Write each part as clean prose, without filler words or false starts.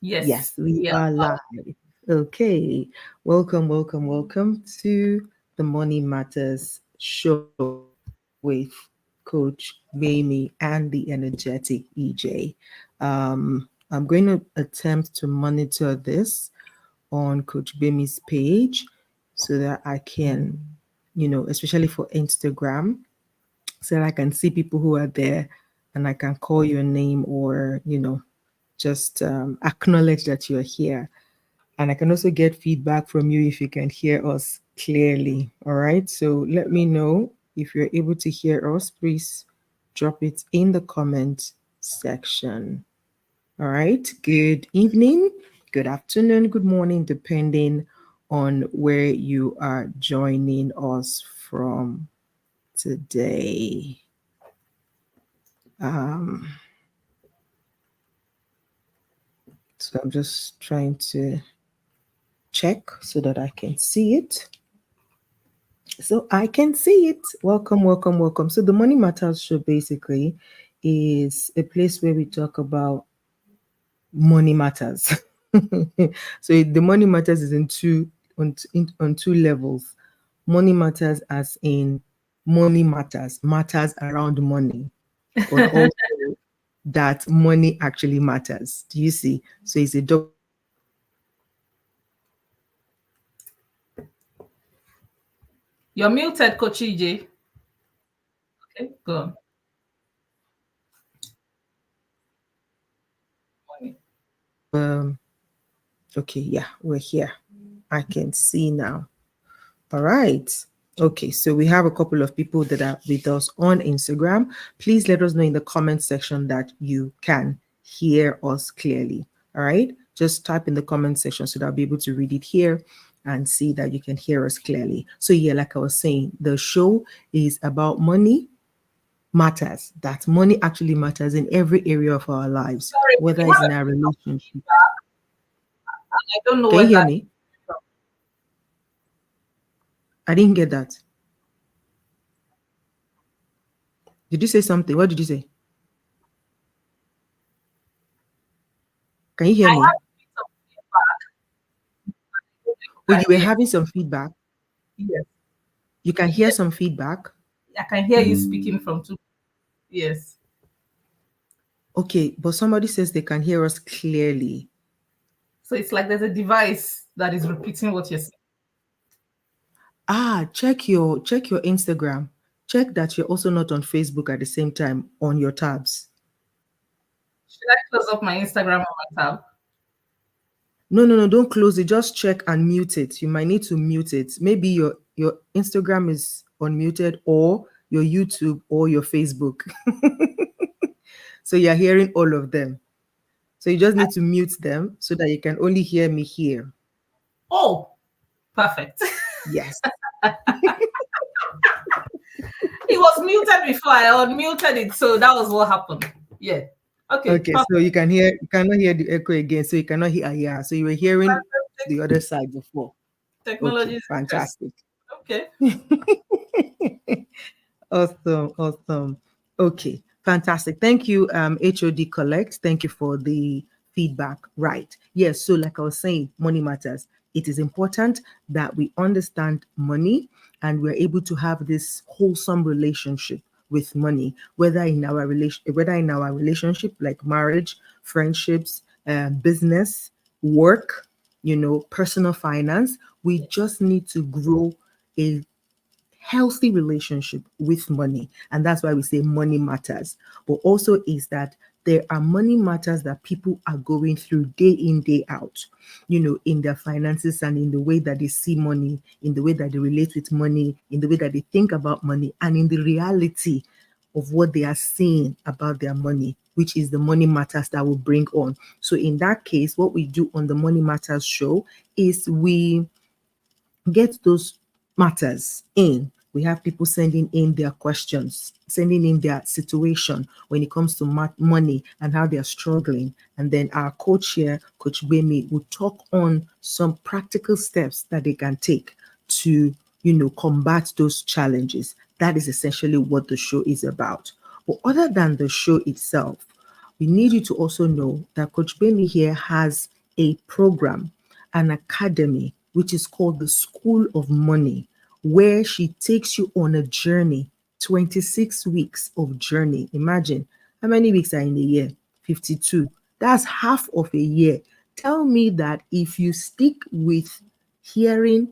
Yes, we Yeah. are live. Okay, welcome to the Money Matters show with Coach Mamie and the energetic EJ. I'm going to attempt to monitor this on Coach Bami's page so that I can, especially for Instagram, so that I can see people who are there and I can call your name or, just acknowledge that you're here. And I can also get feedback from you if you can hear us clearly. All right. So let me know if you're able to hear us. Please drop it in the comment section. All right. Good evening, good afternoon, good morning, depending on where you are joining us from today. Um, so I'm just trying to check so that I can see it. So I can see it. Welcome. So the Money Matters show basically is a place where we talk about money matters. So the money matters is on two levels. Money matters as in money matters around money, but also that money actually matters. Do you see? So it's a double You're muted, Coach EJ. Okay, go on. um okay, yeah, we're here. I can see now. All right. Okay, so we have a couple of people that are with us on Instagram. Please let us know in the comment section that you can hear us clearly. All right, just type in the comment section so that I'll be able to read it here and see that you can hear us clearly. So, yeah, like I was saying, the show is about money matters, that money actually matters in every area of our lives, Sorry, whether we it's have in a our bit of relationship. feedback. I don't know Can you where hear that me? is from. I didn't get that. Did you say something? What did you say? Can you hear I me? have a bit of feedback. Oh, I you can were hear. having some feedback. Yes. You can hear Yes. some feedback. I can hear you speaking from two. Yes. Okay, but somebody says they can hear us clearly. So it's like there's a device that is repeating what you're saying. Check your Instagram. Check that you're also not on Facebook at the same time on your tabs. Should I close up my Instagram on my tab? No, don't close it. Just check and mute it. You might need to mute it. Maybe your Instagram is unmuted or your YouTube or your Facebook. So you're hearing all of them. So you just need to mute them so that you can only hear me here. Oh, perfect. Yes. It was muted before I unmuted it, so that was what happened. Yeah. Okay. Okay, Perfect. so you cannot hear the echo again, so you cannot hear, yeah. So you were hearing the other side before. Technology Okay, is interesting. fantastic. Okay. Awesome. Okay, fantastic. Thank you, HOD Collect. Thank you for the feedback. Right. Yes, so like I was saying, money matters. It is important that we understand money and we're able to have this wholesome relationship with money, whether in our relationship like marriage, friendships, business, work, personal finance. We just need to grow a healthy relationship with money. And that's why we say money matters. But also is that there are money matters that people are going through day in, day out, in their finances and in the way that they see money, in the way that they relate with money, in the way that they think about money, and in the reality of what they are seeing about their money, which is the money matters that will bring on. So in that case, what we do on the Money Matters show is we get those matters in. We have people sending in their questions, sending in their situation when it comes to money and how they're struggling. And then our coach here, Coach Bemi, will talk on some practical steps that they can take to, combat those challenges. That is essentially what the show is about. But other than the show itself, we need you to also know that Coach Bemi here has a program, an academy, which is called the School of Money, where she takes you on a journey, 26 weeks of journey. Imagine how many weeks are in a year? 52. That's half of a year. Tell me that if you stick with hearing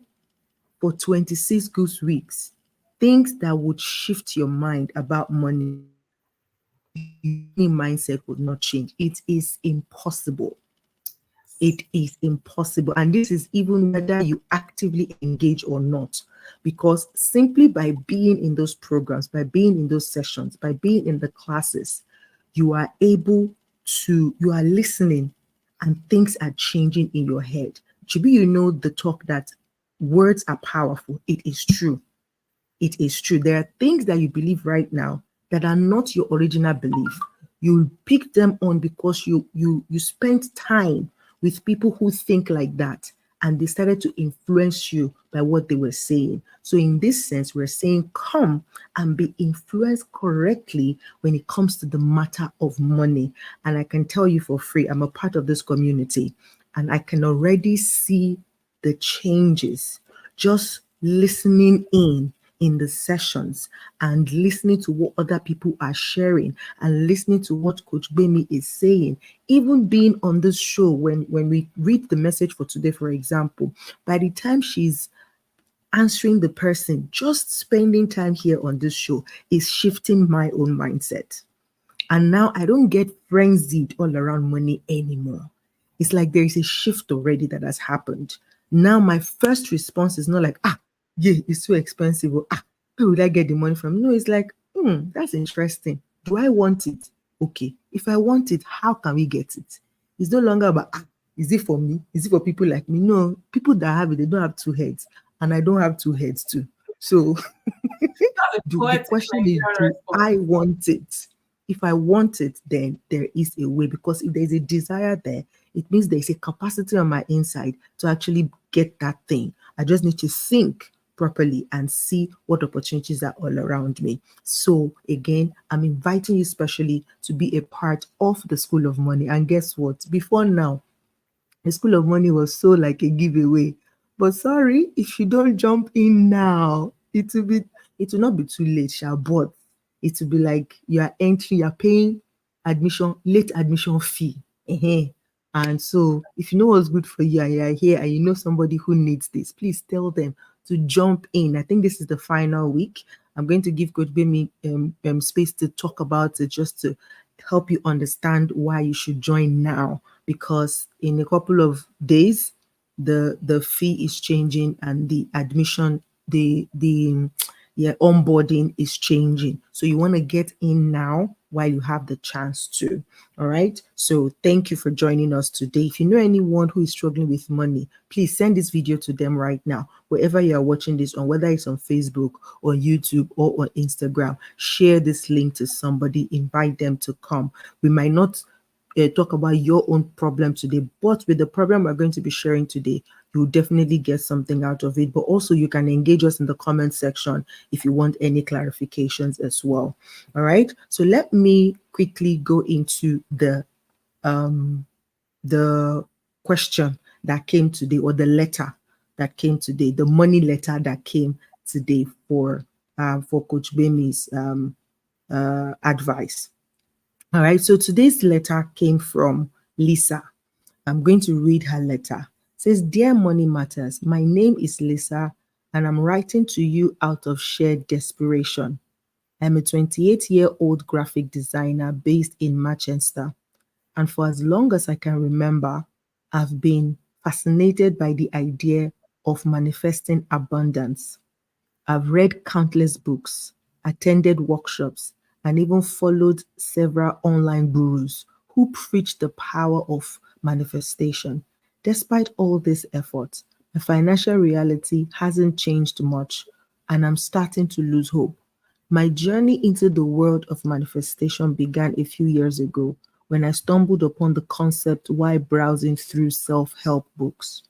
for 26 good weeks, things that would shift your mind about money, your mindset would not change. It is impossible. It is impossible. And this is even whether you actively engage or not. Because simply by being in those programs, by being in those sessions, by being in the classes, you are able to, you are listening and things are changing in your head. Chibi, you know the talk that words are powerful. It is true. It is true. There are things that you believe right now that are not your original belief. You pick them on because you spent time with people who think like that and they started to influence you by what they were saying. So in this sense, we're saying come and be influenced correctly when it comes to the matter of money. And I can tell you for free, I'm a part of this community and I can already see the changes just listening in the sessions and listening to what other people are sharing and listening to what Coach Bemi is saying, even being on this show when we read the message for today, for example, by the time she's answering the person, just spending time here on this show is shifting my own mindset. And now I don't get frenzied all around money anymore. It's like there is a shift already that has happened. Now my first response is not like, yeah, it's too expensive. Or, where would I get the money from? No, it's like, that's interesting. Do I want it? Okay. If I want it, how can we get it? It's no longer about, is it for me? Is it for people like me? No, people that have it, they don't have two heads. And I don't have two heads too. So That's a the poetic question is, Nigerian do response. I want it? If I want it, then there is a way. Because if there's a desire there, it means there's a capacity on my inside to actually get that thing. I just need to think properly and see what opportunities are all around me. So again, I'm inviting you specially to be a part of the School of Money. And guess what? Before now, the School of Money was so like a giveaway. But sorry, if you don't jump in now, it will not be too late, sha, but it will be like you're paying admission, late admission fee. And so if you know what's good for you and you're here and you know somebody who needs this, please tell them to jump in. I think this is the final week. I'm going to give Coach Bimi space to talk about it just to help you understand why you should join now, because in a couple of days the fee is changing and the admission, the onboarding is changing. So you want to get in now while you have the chance to. All right. So thank you for joining us today. If you know anyone who is struggling with money, please send this video to them right now. Wherever you are watching this on, whether it's on Facebook or YouTube or on Instagram, share this link to somebody, invite them to come. We might not talk about your own problem today, but with the problem we're going to be sharing today, you'll definitely get something out of it. But also you can engage us in the comment section if you want any clarifications as well. All right, so let me quickly go into the question that came today, or the letter that came today, the money letter that came today for Coach Bemi's advice. All right, so today's letter came from Lisa. I'm going to read her letter. It says, Dear Money Matters, my name is Lisa, and I'm writing to you out of sheer desperation. I'm a 28-year-old graphic designer based in Manchester, and for as long as I can remember, I've been fascinated by the idea of manifesting abundance. I've read countless books, attended workshops, and even followed several online gurus who preach the power of manifestation. Despite all this effort, my financial reality hasn't changed much, and I'm starting to lose hope. My journey into the world of manifestation began a few years ago when I stumbled upon the concept while browsing through self help books.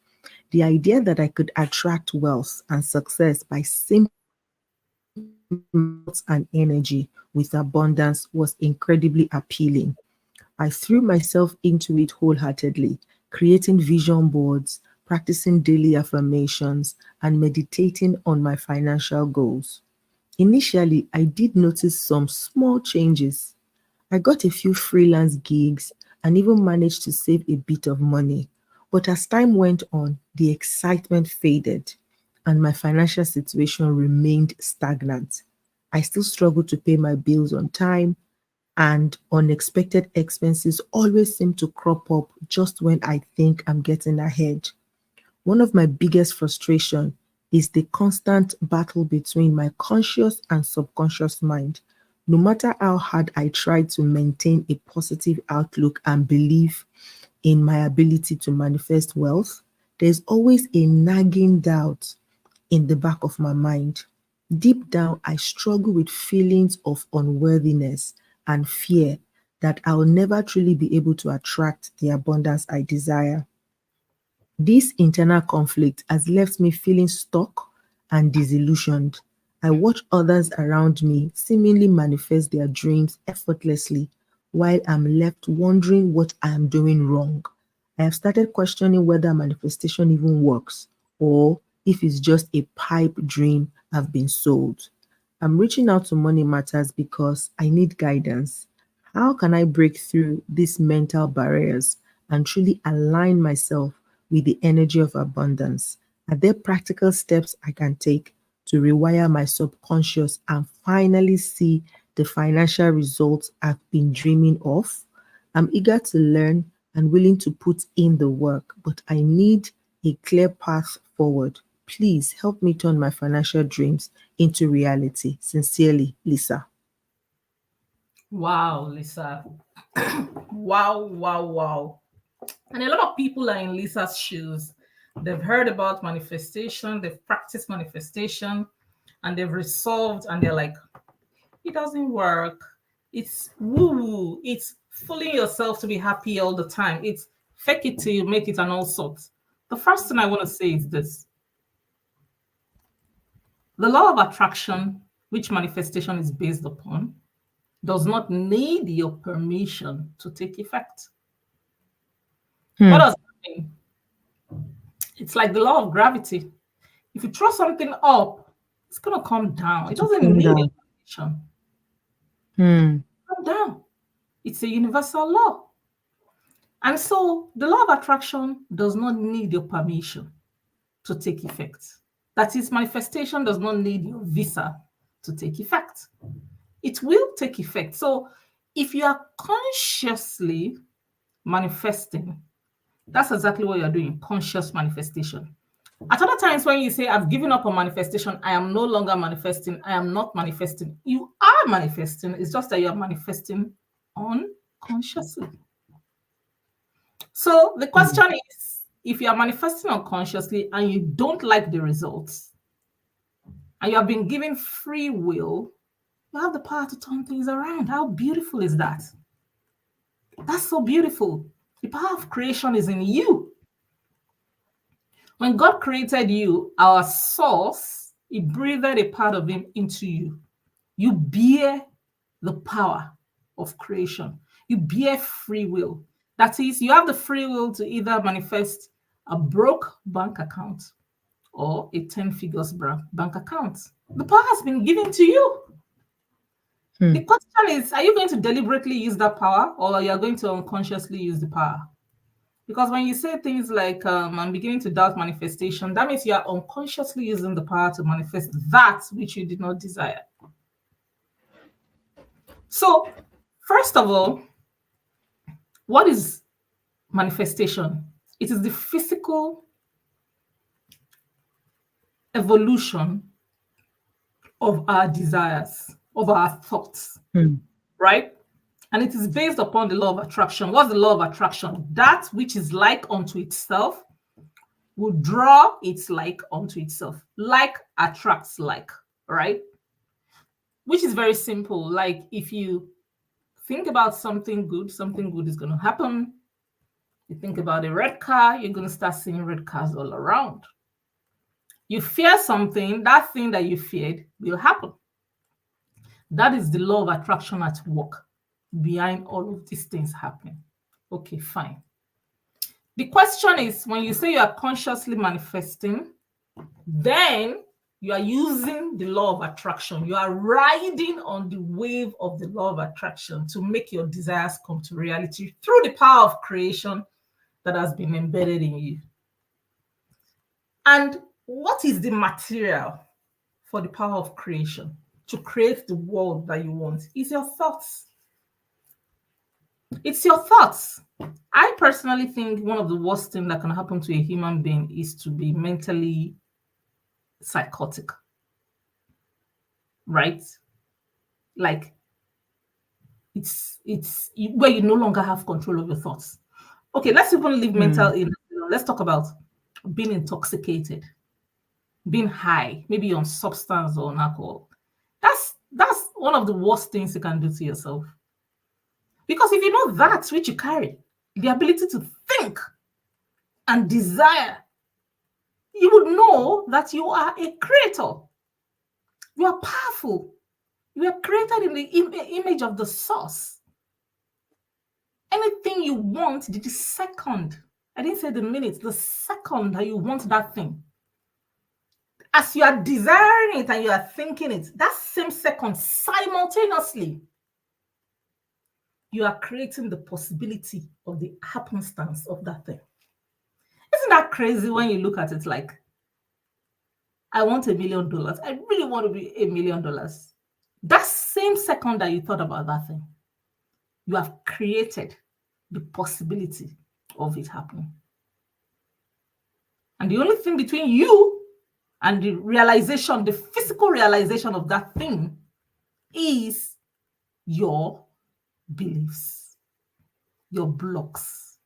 The idea that I could attract wealth and success by simply and energy with abundance was incredibly appealing. I threw myself into it wholeheartedly, creating vision boards, practicing daily affirmations, and meditating on my financial goals. Initially, I did notice some small changes. I got a few freelance gigs and even managed to save a bit of money. But as time went on, the excitement faded and my financial situation remained stagnant. I still struggle to pay my bills on time, and unexpected expenses always seem to crop up just when I think I'm getting ahead. One of my biggest frustration is the constant battle between my conscious and subconscious mind. No matter how hard I try to maintain a positive outlook and belief in my ability to manifest wealth, there's always a nagging doubt in the back of my mind. Deep down, I struggle with feelings of unworthiness and fear that I'll never truly be able to attract the abundance I desire. This internal conflict has left me feeling stuck and disillusioned. I watch others around me seemingly manifest their dreams effortlessly while I'm left wondering what I am doing wrong. I have started questioning whether manifestation even works or if it's just a pipe dream I've been sold. I'm reaching out to Money Matters because I need guidance. How can I break through these mental barriers and truly align myself with the energy of abundance? Are there practical steps I can take to rewire my subconscious and finally see the financial results I've been dreaming of? I'm eager to learn and willing to put in the work, but I need a clear path forward. Please help me turn my financial dreams into reality. Sincerely, Lisa. Wow, Lisa. Wow, wow, wow. And a lot of people are in Lisa's shoes. They've heard about manifestation, they've practiced manifestation, and they've resolved, and they're like, it doesn't work. It's woo woo. It's fooling yourself to be happy all the time. It's fake it till you make it and all sorts. The first thing I want to say is this: the law of attraction, which manifestation is based upon, does not need your permission to take effect. What Hmm. does that mean? It's like the law of gravity. If you throw something up, it's going to come down. It To doesn't come need your down. permission. Hmm. Come down. It's a universal law. And so the law of attraction does not need your permission to take effect. That is, manifestation does not need your visa to take effect. It will take effect. So if you are consciously manifesting, that's exactly what you're doing, conscious manifestation. At other times, when you say, I've given up on manifestation, I am no longer manifesting, I am not manifesting, you are manifesting. It's just that you are manifesting unconsciously. So the Hmm. question is, if you are manifesting unconsciously and you don't like the results, and you have been given free will, you have the power to turn things around. How beautiful is that? That's so beautiful. The power of creation is in you. When God created you, our source, He breathed a part of Him into you. You bear the power of creation. You bear free will. That is, you have the free will to either manifest a broke bank account or a 10 figures bank account. The power has been given to you. Hmm. The question is, are you going to deliberately use that power, or are you going to unconsciously use the power? Because when you say things like, I'm beginning to doubt manifestation, that means you are unconsciously using the power to manifest that which you did not desire. So, first of all, what is manifestation? It is the physical evolution of our desires, of our thoughts, Hmm. right? And it is based upon the law of attraction. What's the law of attraction? That which is like unto itself will draw its like unto itself. Like attracts like, right? Which is very simple. Like if you think about something good is going to happen. You think about a red car, you're going to start seeing red cars all around. You fear something, that thing that you feared will happen. That is the law of attraction at work behind all of these things happening. Okay, fine. The question is, when you say you are consciously manifesting, then you are using the law of attraction. You are riding on the wave of the law of attraction to make your desires come to reality through the power of creation that has been embedded in you. And what is the material for the power of creation to create the world that you want? Is your thoughts. It's your thoughts. I personally think one of the worst things that can happen to a human being is to be mentally psychotic, right? Like it's where you no longer have control of your thoughts. Okay, let's even leave mental illness. Let's talk about being intoxicated, being high, maybe on substance or on alcohol. That's one of the worst things you can do to yourself. Because if you know that which you carry, the ability to think and desire, you would know that you are a creator. You are powerful. You are created in the image of the source. Anything you want, the second, I didn't say the minute, the second that you want that thing, as you are desiring it and you are thinking it, that same second, simultaneously, you are creating the possibility of the happenstance of that thing. Isn't that crazy when you look at it like, I want $1 million. I really want to be $1 million. That same second that you thought about that thing, you have created the possibility of it happening. And the only thing between you and the realization, the physical realization of that thing, is your beliefs, your blocks.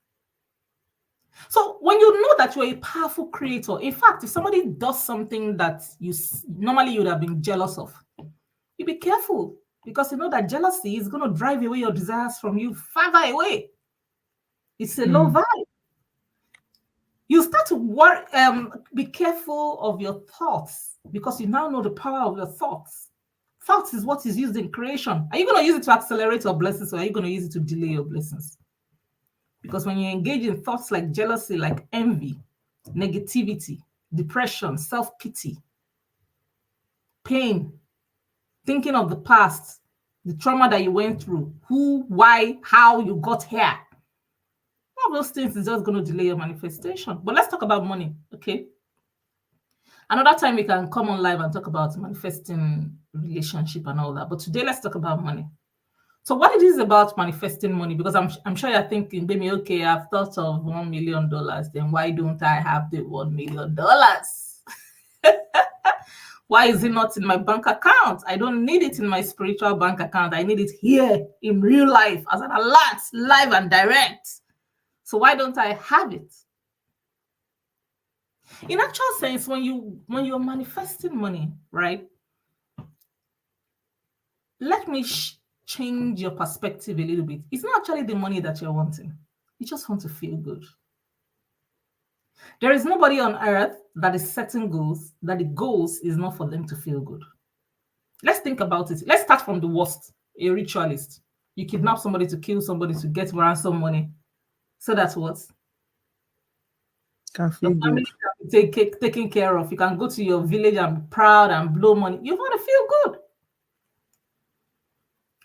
So when you know that you're a powerful creator, in fact, if somebody does something that you normally you would have been jealous of, you be careful, because you know that jealousy is going to drive away your desires from you farther away. It's a low vibe. You start to be careful of your thoughts, because you now know the power of your thoughts. Thoughts is what is used in creation. Are you going to use it to accelerate your blessings, or are you going to use it to delay your blessings? Because when you engage in thoughts like jealousy, like envy, negativity, depression, self-pity, pain, thinking of the past, the trauma that you went through, who, why, how you got here, all those things is just going to delay your manifestation. But let's talk about money, okay? Another time we can come on live and talk about manifesting relationship and all that. But today, let's talk about money. So what it is about manifesting money, because I'm sure you're thinking, baby, okay, I've thought of $1 million, then why don't I have the $1 million? Why is it not in my bank account? I don't need it in my spiritual bank account. I need it here in real life as an alert, live and direct. So why don't I have it? In actual sense, when you're manifesting money, right? Let me change your perspective a little bit. It's not actually the money that you're wanting. You just want to feel good. There is nobody on earth that is setting goals that the goals is not for them to feel good. Let's think about it. Let's start from the worst. A ritualist. You kidnap somebody to kill somebody to get ransom money. So that's what? Can feel Your family good. can be taken care of. You can go to your village and be proud and blow money. You want to feel good.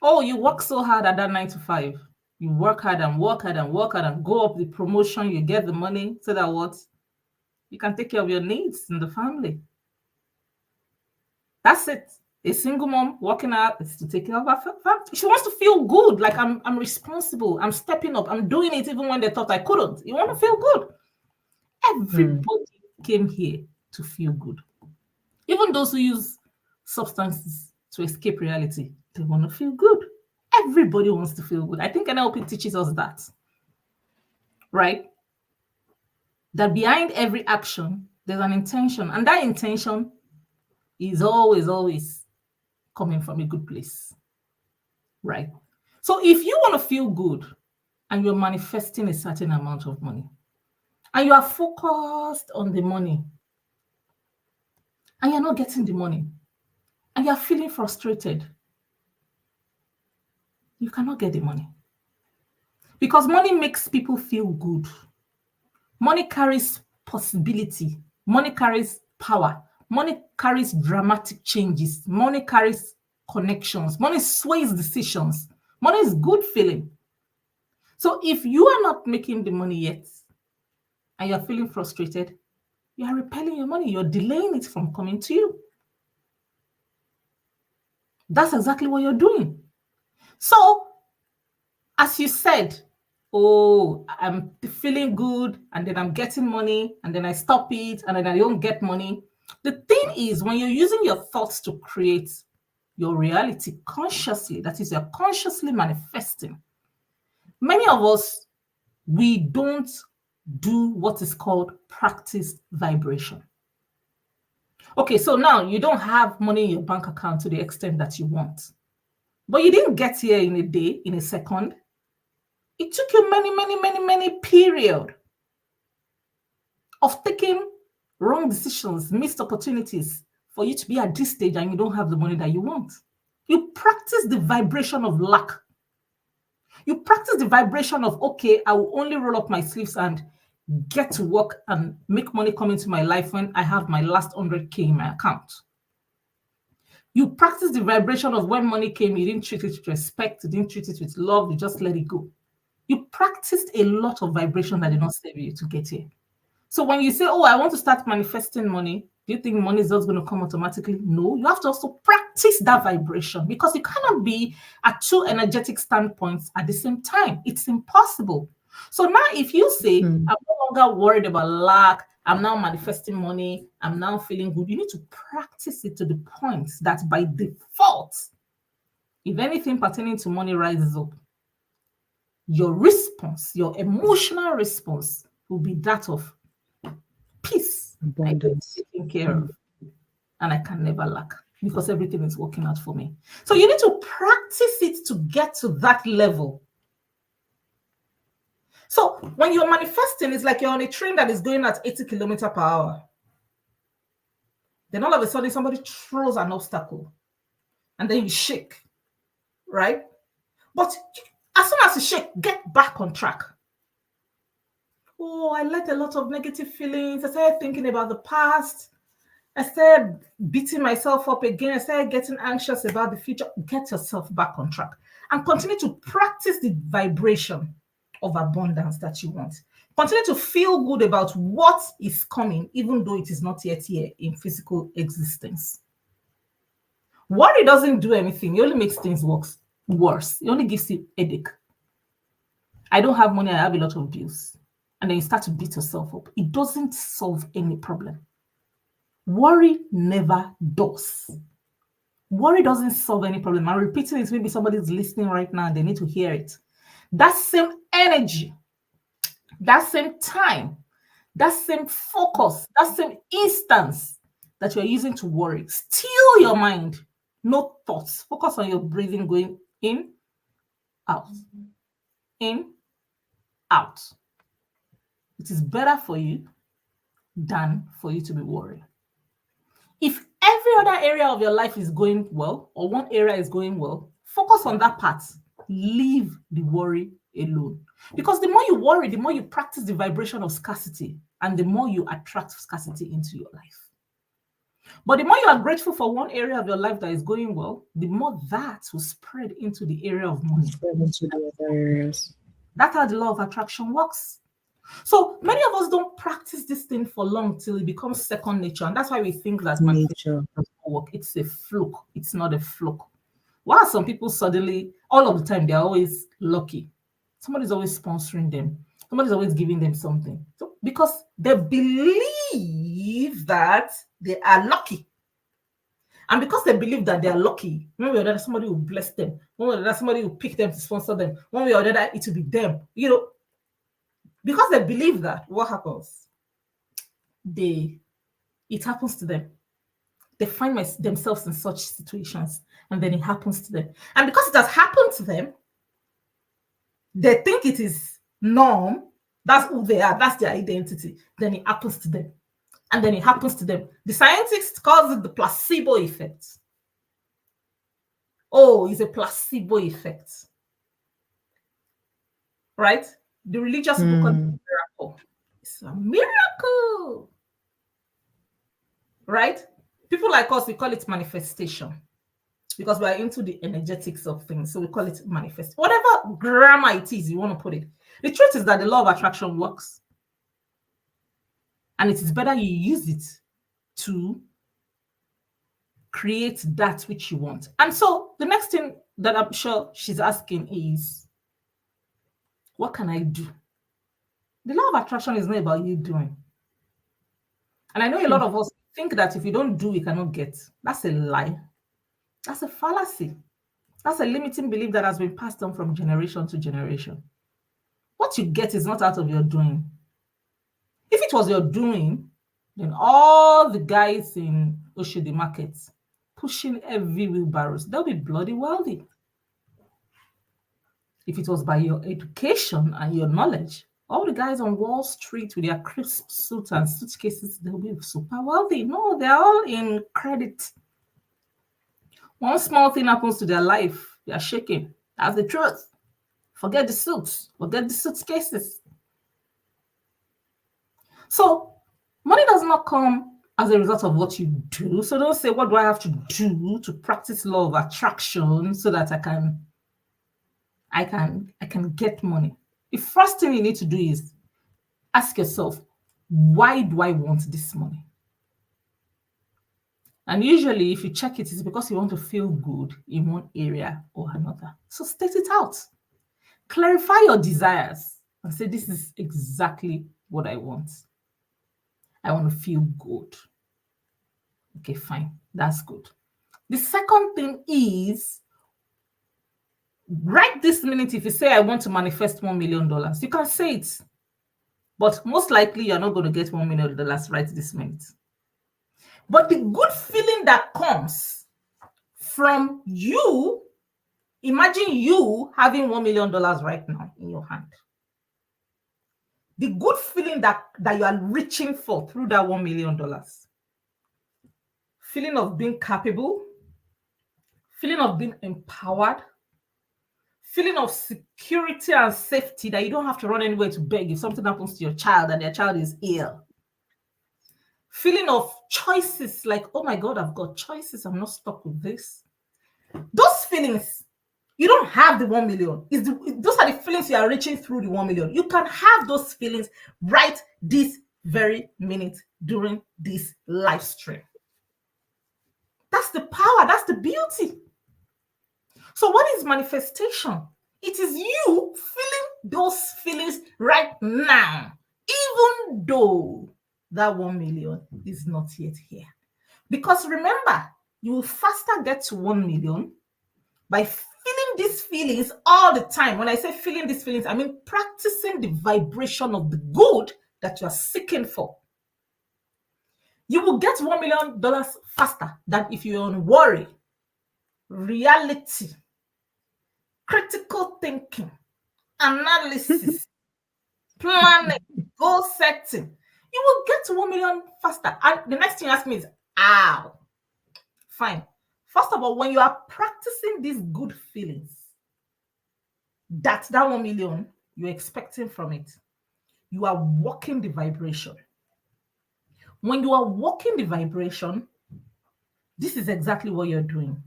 Oh, you work so hard at that 9 to 5. You work hard and work hard and work hard and go up the promotion. You get the money so that what? You can take care of your needs in the family. That's it. A single mom working out is to take care of her family. She wants to feel good, like I'm responsible. I'm stepping up. I'm doing it even when they thought I couldn't. You want to feel good. Everybody came here to feel good. Even those who use substances to escape reality, they want to feel good. Everybody wants to feel good. I think NLP teaches us that, right? That behind every action, there's an intention. And that intention is always coming from a good place, right? So if you want to feel good and you're manifesting a certain amount of money, and you are focused on the money, and you're not getting the money, and you're feeling frustrated, you cannot get the money. Because money makes people feel good. Money carries possibility. Money carries power. Money carries dramatic changes. Money carries connections. Money sways decisions. Money is good feeling. So if you are not making the money yet and you're feeling frustrated, you are repelling your money. You're delaying it from coming to you. That's exactly what you're doing. So, as you said, oh, I'm feeling good, and then I'm getting money, and then I stop it, and then I don't get money. The thing is, when you're using your thoughts to create your reality consciously, that is, you're consciously manifesting, many of us, we don't do what is called practiced vibration. Okay, so now you don't have money in your bank account to the extent that you want, but you didn't get here in a day, in a second. It took you many period of taking wrong decisions, missed opportunities for you to be at this stage and you don't have the money that you want. You practice the vibration of lack. You practice the vibration of, okay, I will only roll up my sleeves and get to work and make money come into my life when I have my last 100K in my account. You practice the vibration of when money came, you didn't treat it with respect, you didn't treat it with love, you just let it go. You practiced a lot of vibration that did not serve you to get here. So when you say, oh, I want to start manifesting money, do you think money is just going to come automatically? No, you have to also practice that vibration because you cannot be at two energetic standpoints at the same time. It's impossible. So now if you say, I'm no longer worried about lack, I'm now manifesting money, I'm now feeling good, you need to practice it to the point that by default, if anything pertaining to money rises up, your response, your emotional response will be that of peace. Abundance. I am taken care of, and I can never lack because everything is working out for me. So you need to practice it to get to that level. So when you're manifesting, it's like you're on a train that is going at 80 kilometers per hour. Then all of a sudden, somebody throws an obstacle, and then you shake, right? But as soon as you shake, get back on track. Oh, I let a lot of negative feelings. I started thinking about the past. I started beating myself up again. I started getting anxious about the future. Get yourself back on track and continue to practice the vibration of abundance that you want. Continue to feel good about what is coming, even though it is not yet here in physical existence. Worry doesn't do anything. It only makes things worse. It only gives you headache. I don't have money. I have a lot of bills. And then you start to beat yourself up. It doesn't solve any problem. Worry never does. Worry doesn't solve any problem. I'm repeating it. Maybe somebody's listening right now and they need to hear it. That same energy, that same time, that same focus, that same instance that you're using to worry, still your mind, no thoughts. Focus on your breathing going in, out, in, out. It is better for you than for you to be worried. If every other area of your life is going well, or one area is going well, focus on that part. Leave the worry alone. Because the more you worry, the more you practice the vibration of scarcity, and the more you attract scarcity into your life. But the more you are grateful for one area of your life that is going well, the more that will spread into the area of money. Spread into the other areas. That's how the law of attraction works. So many of us don't practice this thing for long till it becomes second nature. And that's why we think that manifestation doesn't work. It's a fluke. It's not a fluke. Why are some people suddenly, all of the time, they're always lucky? Somebody's always sponsoring them. Somebody's always giving them something. So, because they believe that they are lucky. And because they believe that they are lucky, one way or another, somebody will bless them. One way or another, somebody will pick them to sponsor them. One way or another, it will be them. Because they believe that, what happens? It happens to them. They find themselves in such situations, and then it happens to them. And because it has happened to them, they think it is norm. That's who they are. That's their identity. Then it happens to them. And then it happens to them. The scientists call it the placebo effect. Oh, it's a placebo effect. Right? The religious people call it miracle. It's a miracle, right? People like us, we call it manifestation because we are into the energetics of things. So we call it manifest. Whatever grammar it is you want to put it. The truth is that the law of attraction works. And it is better you use it to create that which you want. And so the next thing that I'm sure she's asking is, what can I do? The law of attraction is not about you doing. And I know a lot of us think that if you don't do, you cannot get. That's a lie. That's a fallacy. That's a limiting belief that has been passed on from generation to generation. What you get is not out of your doing. If it was your doing, then all the guys in Oshodi markets pushing heavy wheelbarrows, they'll be bloody wealthy. If it was by your education and your knowledge, all the guys on Wall Street with their crisp suits and suitcases, they'll be super wealthy. No, they're all in credit. One small thing happens to their life, they are shaking. That's the truth. Forget the suits, forget the suitcases. So money does not come as a result of what you do. So don't say, what do I have to do to practice law of attraction so that I can get money? The first thing you need to do is ask yourself, why do I want this money? And usually, if you check it, it's because you want to feel good in one area or another. So state it out. Clarify your desires and say, this is exactly what I want. I want to feel good. Okay, fine. That's good. The second thing is, right this minute, if you say, I want to manifest $1 million, you can say it. But most likely, you're not going to get $1 million right this minute. But the good feeling that comes from you, imagine you having $1 million right now in your hand. The good feeling that you are reaching for through that $1 million. Feeling of being capable, feeling of being empowered, feeling of security and safety that you don't have to run anywhere to beg if something happens to your child and their child is ill. Feeling of choices, like, oh my God, I've got choices. I'm not stuck with this. Those feelings, you don't have the 1 million. Those are the feelings you are reaching through the 1 million. You can have those feelings right this very minute during this live stream. That's the power. That's the beauty. So what is manifestation? It is you feeling those feelings right now, even though that 1 million is not yet here. Because remember, you will faster get to 1 million by feeling these feelings all the time. When I say feeling these feelings, I mean practicing the vibration of the good that you are seeking for. You will get $1 million faster than if you're on worry, reality, critical thinking, analysis, planning, goal setting. You will get to 1 million faster. And the next thing you ask me is, how? Fine. First of all, when you are practicing these good feelings, that 1 million you're expecting from it, you are walking the vibration. When you are walking the vibration, this is exactly what you're doing.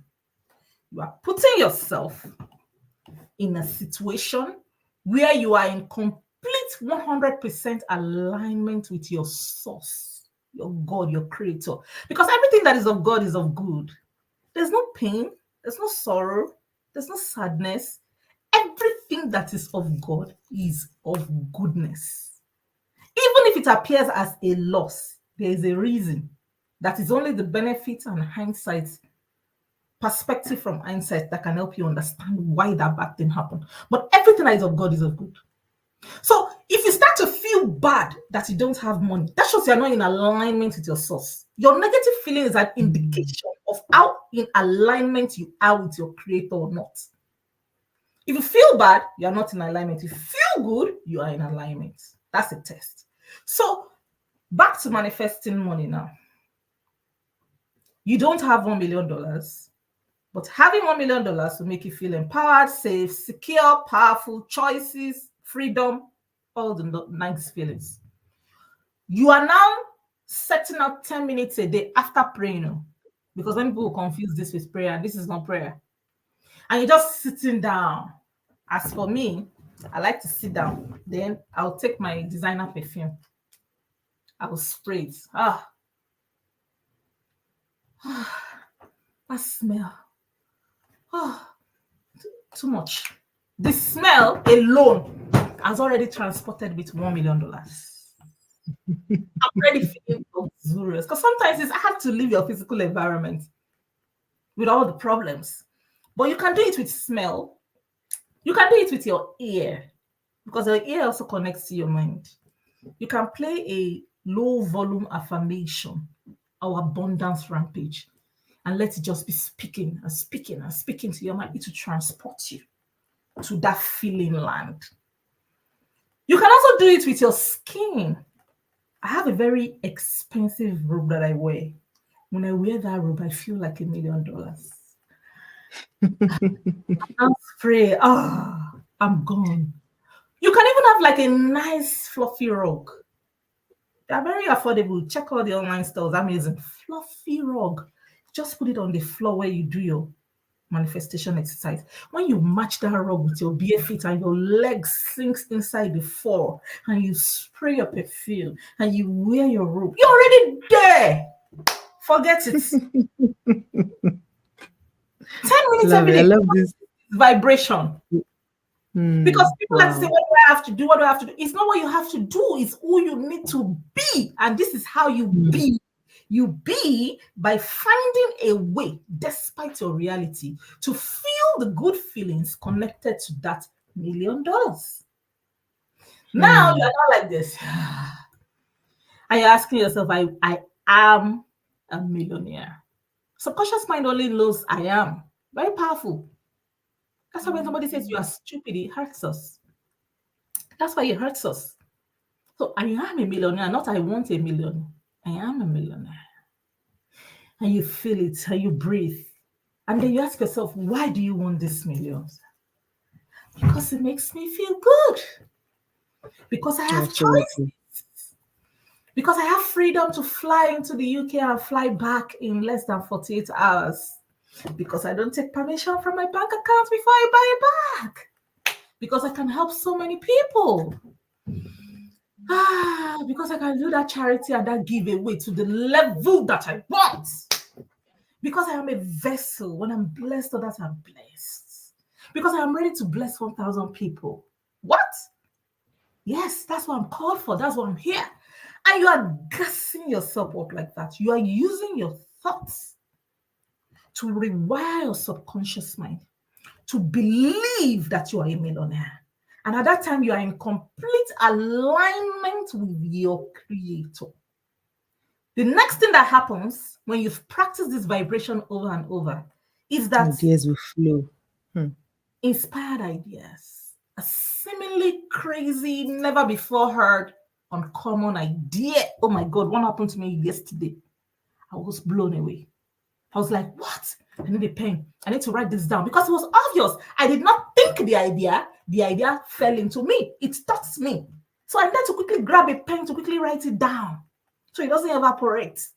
You are putting yourself in a situation where you are in complete 100% alignment with your source, your God, your creator. Because everything that is of God is of good. There's no pain, there's no sorrow, there's no sadness. Everything that is of God is of goodness. Even if it appears as a loss, there is a reason. That is only the benefit and hindsight, perspective from hindsight that can help you understand why that bad thing happened. But everything that is of God is of good. So if you start to feel bad that you don't have money, that shows you're not in alignment with your source. Your negative feeling is an indication of how in alignment you are with your creator or not. If you feel bad, you're not in alignment. If you feel good, you are in alignment. That's a test. So back to manifesting money now. You don't have $1 million, but having $1 million will make you feel empowered, safe, secure, powerful, choices, freedom, all the nice feelings. You are now setting out 10 minutes a day after praying. Oh, because when people confuse this with prayer, this is not prayer. And you're just sitting down. As for me, I like to sit down. Then I'll take my designer perfume. I will spray it. That smell. Too much. The smell alone has already transported me to $1 million. I'm already feeling luxurious because sometimes it's hard to leave your physical environment with all the problems. But you can do it with smell. You can do it with your ear because your ear also connects to your mind. You can play a low volume affirmation or abundance rampage and let it just be speaking and speaking and speaking to your mind. It will transport you to that feeling land. You can also do it with your skin. I have a very expensive robe that I wear. When I wear that robe, I feel like $1 million. I'll spray. I'm gone. You can even have like a nice fluffy rug. They're very affordable. Check out the online stores. Amazing. Fluffy rug. Just put it on the floor where you do your manifestation exercise. When you match that rug with your bare feet and your legs sinks inside the floor and you spray your perfume and you wear your robe, you're already there. Forget it. 10 minutes Love every it. I day. love this. Vibration. Because people like to say, Wow. what do I have to do? What do I have to do? It's not what you have to do, it's who you need to be. And this is how you be. You be by finding a way, despite your reality, to feel the good feelings connected to that $1 million. Now you're not like this. And you're asking yourself, I am a millionaire. Subconscious mind only knows I am. Very powerful. That's why when somebody says you are stupid, it hurts us. That's why it hurts us. So I am a millionaire, not I want a million. I am a millionaire. And you feel it and you breathe. And then you ask yourself, why do you want this millions? Because it makes me feel good. Because I have choice. Absolutely. Because I have freedom to fly into the UK and fly back in less than 48 hours. Because I don't take permission from my bank account before I buy it back. Because I can help so many people. Because I can do that charity and that giveaway to the level that I want. Because I am a vessel. When I'm blessed, others are blessed. Because I am ready to bless 1,000 people. What? Yes, that's what I'm called for. That's what I'm here. And you are gassing yourself up like that. You are using your thoughts to rewire your subconscious mind to believe that you are a millionaire. And at that time, you are in complete alignment with your creator. The next thing that happens when you've practiced this vibration over and over is that Ideas will flow. inspired ideas, a seemingly crazy, never before heard, uncommon idea. Oh my God, what happened to me yesterday? I was blown away. I was like, what? I need a pen. I need to write this down because it was obvious. I did not think the idea fell into me. It touched me. So I need to quickly grab a pen to quickly write it down so it doesn't evaporate.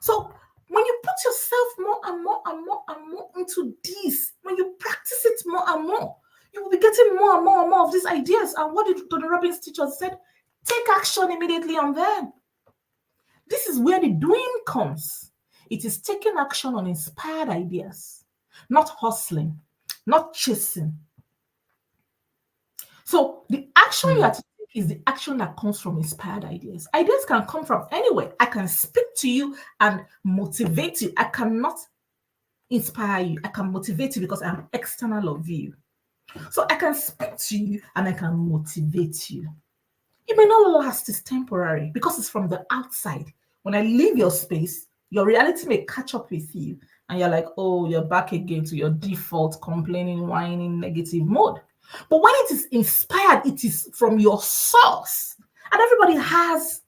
So when you put yourself more and more and more and more into this, when you practice it more and more, you will be getting more and more and more of these ideas. And what did Tony Robbins teacher said? Take action immediately on them. This is where the doing comes. It is taking action on inspired ideas, not hustling, not chasing. So the action you have to take is the action that comes from inspired ideas. Ideas can come from anywhere. I can speak to you and motivate you. I cannot inspire you. I can motivate you because I'm external of you. So I can speak to you and I can motivate you. It may not last, it's temporary because it's from the outside. When I leave your space, your reality may catch up with you and you're like, oh, you're back again to your default complaining, whining, negative mode. But when it is inspired, it is from your source. And everybody has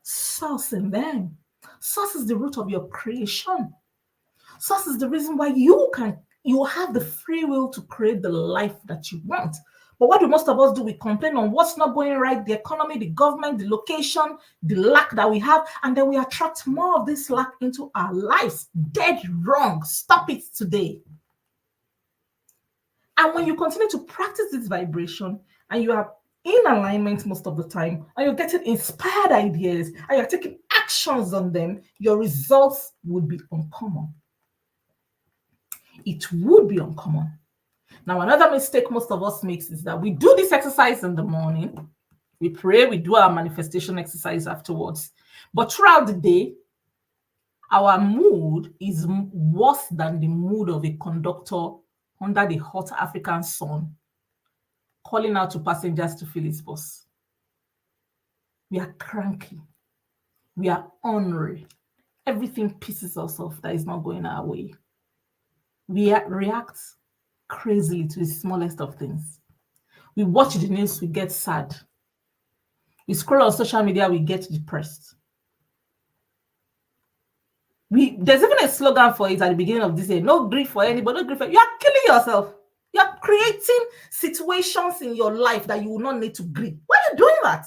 source in them. Source is the root of your creation. Source is the reason why you have the free will to create the life that you want. But what do most of us do? We complain on what's not going right, the economy, the government, the location, the lack that we have, and then we attract more of this lack into our lives. Dead wrong. Stop it today. And when you continue to practice this vibration and you are in alignment most of the time, and you're getting inspired ideas and you're taking actions on them, your results would be uncommon. It would be uncommon. Now, another mistake most of us makes is that we do this exercise in the morning, we pray, we do our manifestation exercise afterwards. But throughout the day, our mood is worse than the mood of a conductor under the hot African sun, calling out to passengers to fill his bus. We are cranky. We are ornery. Everything pisses us off that is not going our way. We react crazily to the smallest of things. We watch the news, we get sad. We scroll on social media, we get depressed. There's even a slogan for it at the beginning of this year: no grief for anybody, no grief for you. Are killing yourself. You're creating situations in your life that you will not need to grieve. Why are you doing that?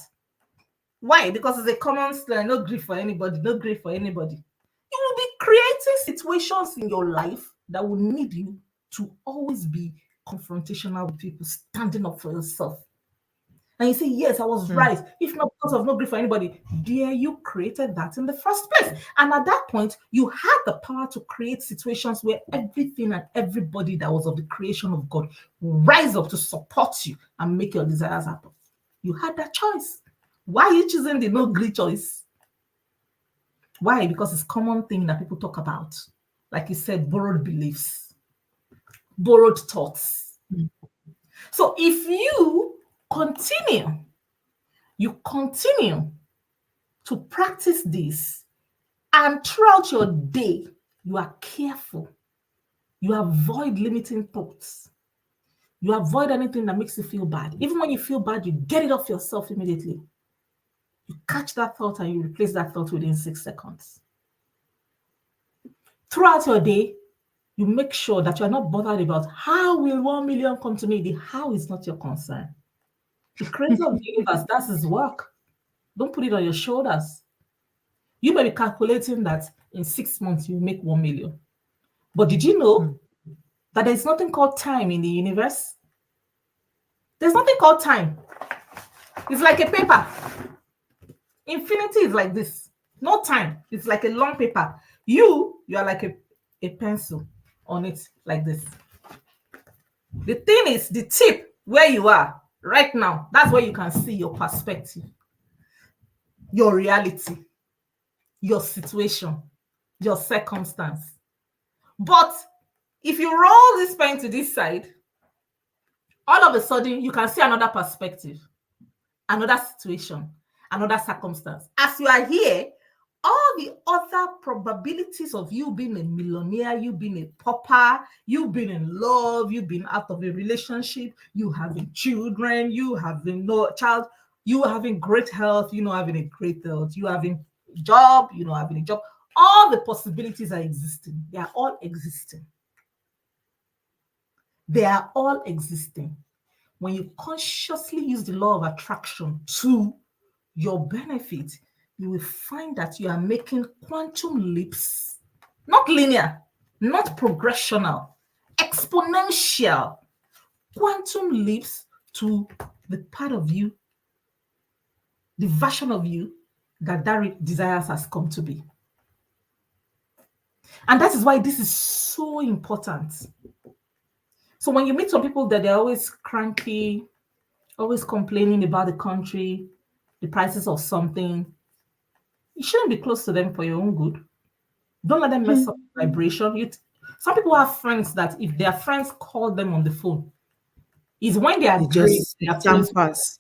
Why? Because it's a common slogan: no grief for anybody, no grief for anybody. You will be creating situations in your life that will need you to always be confrontational with people, standing up for yourself. And you say, yes, I was right. If not because of no grief for anybody, dear, you created that in the first place. And at that point, you had the power to create situations where everything and everybody that was of the creation of God will rise up to support you and make your desires happen. You had that choice. Why are you choosing the no grief choice? Why? Because it's a common thing that people talk about. Like you said, borrowed beliefs, borrowed thoughts. So if you continue to practice this, and throughout your day, you are careful, you avoid limiting thoughts, you avoid anything that makes you feel bad. Even when you feel bad, you get it off yourself immediately. You catch that thought and you replace that thought within 6 seconds. Throughout your day, you make sure that you're not bothered about how will 1 million come to me. The how is not your concern. The creator of the universe, that's his work. Don't put it on your shoulders. You may be calculating that in 6 months you make 1 million. But did you know that there's nothing called time in the universe? There's nothing called time. It's like a paper. Infinity is like this. No time. It's like a long paper. You are like a pencil on it, like this. The thing is, the tip where you are right now, that's where you can see your perspective, your reality, your situation, your circumstance. But if you roll this pen to this side, all of a sudden you can see another perspective, another situation, another circumstance. As you are here, all the other probabilities of you being a millionaire, you being a pauper, you being in love, you being out of a relationship, you having children, you having no child, you having great health, you not having a great health, you having a job, you not having a job, all the possibilities are existing. They are all existing. They are all existing. When you consciously use the law of attraction to your benefit, you will find that you are making quantum leaps, not linear, not progressional, exponential quantum leaps to the part of you, the version of you that desires has come to be. And that is why this is so important. So when you meet some people that they're always cranky, always complaining about the country, the prices of something, you shouldn't be close to them for your own good. Don't let them mess up the vibration. Some people have friends that if their friends call them on the phone, is when they are drained. It tampers.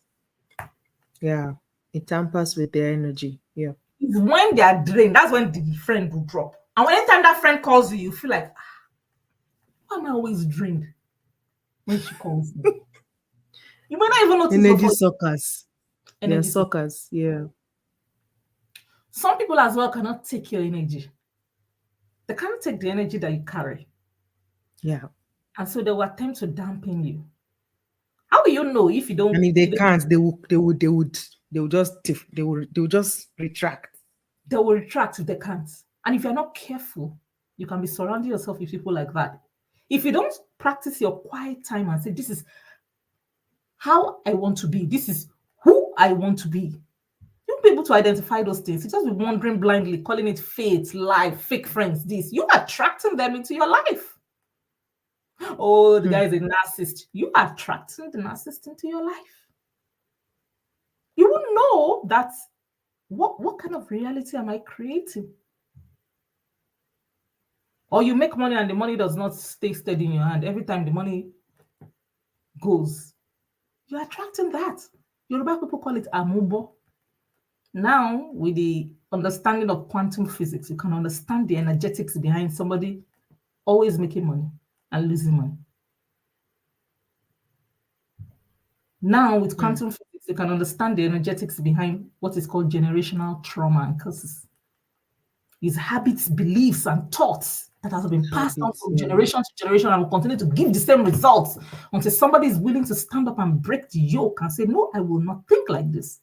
Yeah, it tampers with their energy. Yeah. It's when they are drained. That's when the friend will drop. And when anytime that friend calls you, you feel like, why am I always drained when she calls me? You might not even notice. Energy suckers. Energy suckers. Yeah. Some people as well cannot take your energy. They can't take the energy that you carry. Yeah. And so they will attempt to dampen you. How will you know if you And don't? if they can't, they will just retract. They will retract if they can't. And if you're not careful, you can be surrounding yourself with people like that. If you don't practice your quiet time and say, this is how I want to be, this is who I want to be, you'll be able to identify those things. You just be wandering blindly, calling it fate, life, fake friends, this. You're attracting them into your life. Oh, the guy is a narcissist. You are attracting the narcissist into your life. You will know that what kind of reality am I creating? Or you make money and the money does not stay steady in your hand. Every time the money goes, you're attracting that. Yoruba people call it amubo. Now, with the understanding of quantum physics, you can understand the energetics behind somebody always making money and losing money. Now, with quantum physics, you can understand the energetics behind what is called generational trauma and curses. His habits, beliefs, and thoughts that has been passed on Habits, from yeah. generation to generation and will continue to give the same results until somebody is willing to stand up and break the yoke and say, no, I will not think like this.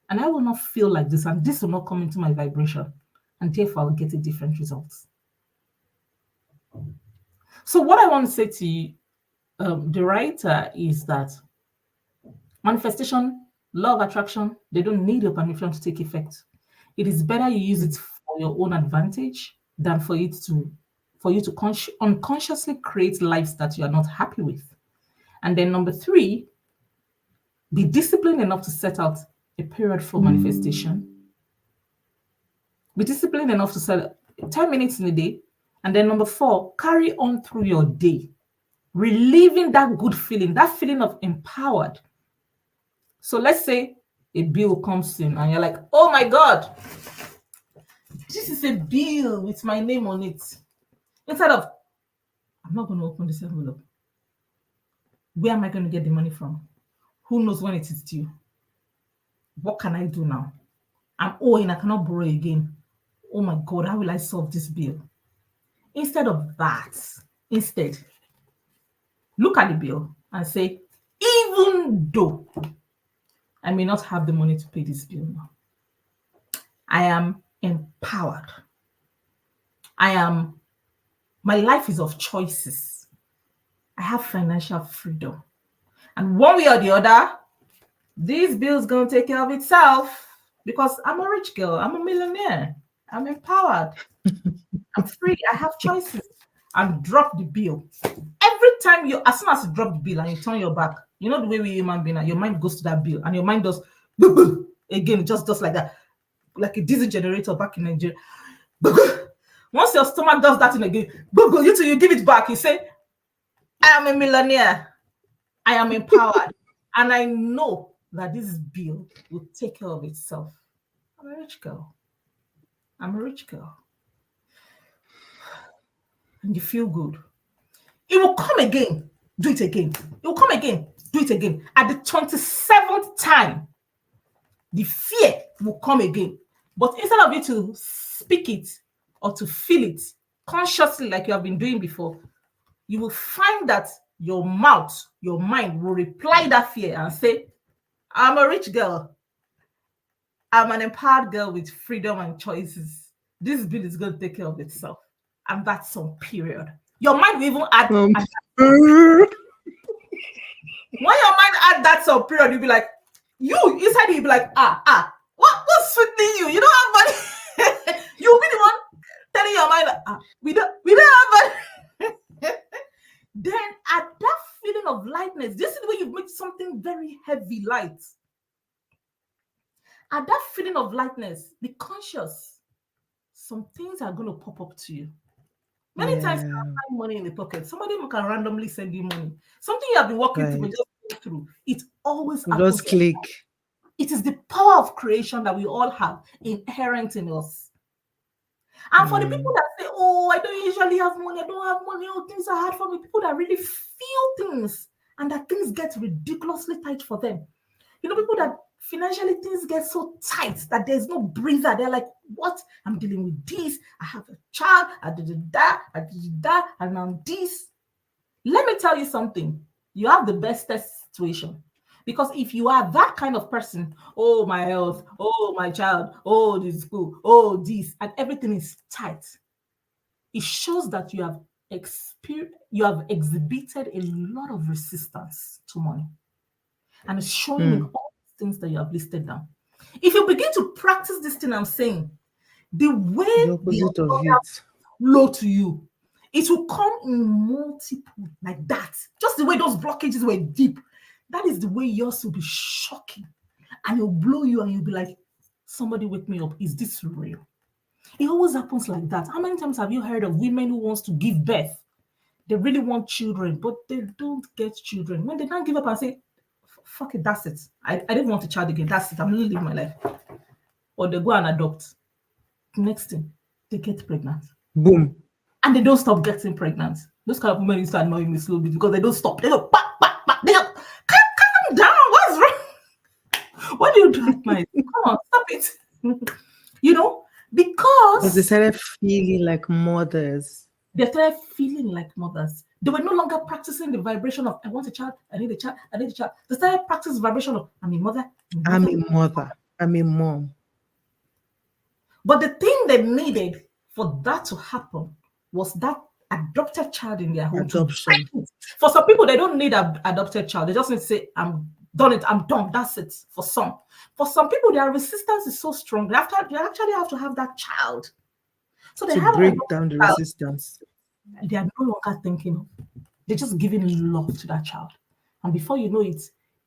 And I will not feel like this. And this will not come into my vibration. And therefore, I'll get a different result. So what I want to say to you, the writer, is that manifestation, law of attraction, they don't need your permission to take effect. It is better you use it for your own advantage than for you to unconsciously create lives that you are not happy with. And then number 3, be disciplined enough to set out a period for manifestation. Be disciplined enough to set 10 minutes in a day. And then number 4, carry on through your day, reliving that good feeling, that feeling of empowered. So let's say a bill comes in and you're like, oh my God, this is a bill with my name on it. Instead of, I'm not going to open this envelope. Where am I going to get the money from? Who knows when it is due? What can I do now? I'm owing, I cannot borrow again. Oh my God, how will I solve this bill? Instead of that, look at the bill and say, even though I may not have the money to pay this bill now, I am empowered. My life is of choices. I have financial freedom. And one way or the other, this bill is going to take care of itself because I'm a rich girl. I'm a millionaire. I'm empowered. I'm free. I have choices. And drop the bill. Every time as soon as you drop the bill and you turn your back, you know the way we human being are, your mind goes to that bill and your mind does again, just like that, like a diesel generator back in Nigeria. Once your stomach does that in again, you give it back. You say, I am a millionaire. I am empowered. And I know that this bill will take care of itself. I'm a rich girl. And you feel good. It will come again. Do it again. It will come again. Do it again. At the 27th time, the fear will come again. But instead of you to speak it or to feel it consciously like you have been doing before, you will find that your mouth, your mind will reply that fear and say, I'm a rich girl. I'm an empowered girl with freedom and choices. This bill is going to take care of itself. And that's some period. Your mind will even add. When your mind add that some period, you'll be like, inside you'll be like, what's sweetening you? You don't have money. You'll be the one telling your mind, we don't have money. Then at that feeling of lightness, this is where you've made something very heavy light. At that feeling of lightness, be conscious. Some things are going to pop up to you. Many times you can't find money in the pocket. Somebody can randomly send you money. Something you have been working through, just go through. It always happens. Just click. It is the power of creation that we all have inherent in us. And for the people that say, oh, I don't usually have money, I don't have money, oh, things are hard for me, people that really feel things and that things get ridiculously tight for them. You know, people that financially things get so tight that there's no breather. They're like, what? I'm dealing with this. I have a child. I did that, and now this. Let me tell you something. You have the bestest situation. Because if you are that kind of person, oh, my health, oh, my child, oh, this school, oh, this, and everything is tight, it shows that you have exhibited a lot of resistance to money. And it's showing in Mm. all the things that you have listed down. If you begin to practice this thing I'm saying, the way The the opposite of abundance it. flow to you, it will come in multiple like that. Just the way those blockages were deep. That is the way yours will be shocking. And it'll blow you and you'll be like, somebody wake me up. Is this real? It always happens like that. How many times have you heard of women who wants to give birth? They really want children, but they don't get children. When they can't give up and say, fuck it, that's it. I didn't want a child again. That's it. I'm going to live my life. Or they go and adopt. Next thing, they get pregnant. Boom. And they don't stop getting pregnant. Those kind of women used to annoy me slowly because they don't stop. They go, bah, bah, bah. They go, calm down. What's wrong? What do you drag my? Come on, stop it. You know, Because they because started feeling like mothers. they started feeling like mothers. They were no longer practicing the vibration of I want a child, I need a child, I need a child. They started practicing vibration of I'm a mother, I'm a I'm mother. a mother. I'm a mom. But the thing they needed for that to happen was that adopted child in their home to Adoption. break it. For some people, they don't need an adopted child. They just need to say, I'm done it, I'm done. That's it. For some. For some people, their resistance is so strong. They actually have to have that child. So they To have an break adopted down the child. resistance. They are no longer thinking. They're just giving love to that child. And before you know it,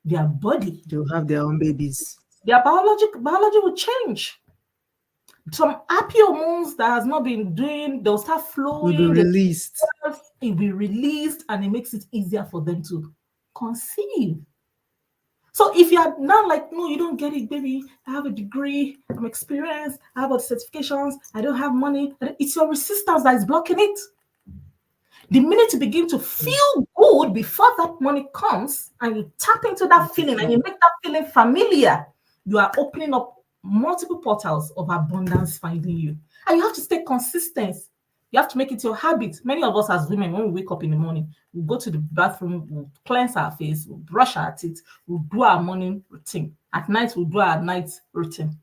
their body, They'll have their own babies. their biology will change. Some happy hormones that has not been doing, they'll start Will be flowing, released. it will be released, and it makes it easier for them to conceive. So if you are now like, no, you don't get it, baby. I have a degree, I'm experienced, I have all the certifications, I don't have money. It's your resistance that is blocking it. The minute you begin to feel good before that money comes and you tap into that feeling and you make that feeling familiar, you are opening up multiple portals of abundance finding you. And you have to stay consistent. You have to make it your habit. Many of us as women, when we wake up in the morning, we go to the bathroom, we'll cleanse our face, we'll brush our teeth, we'll do our morning routine. At night, we'll do our night routine.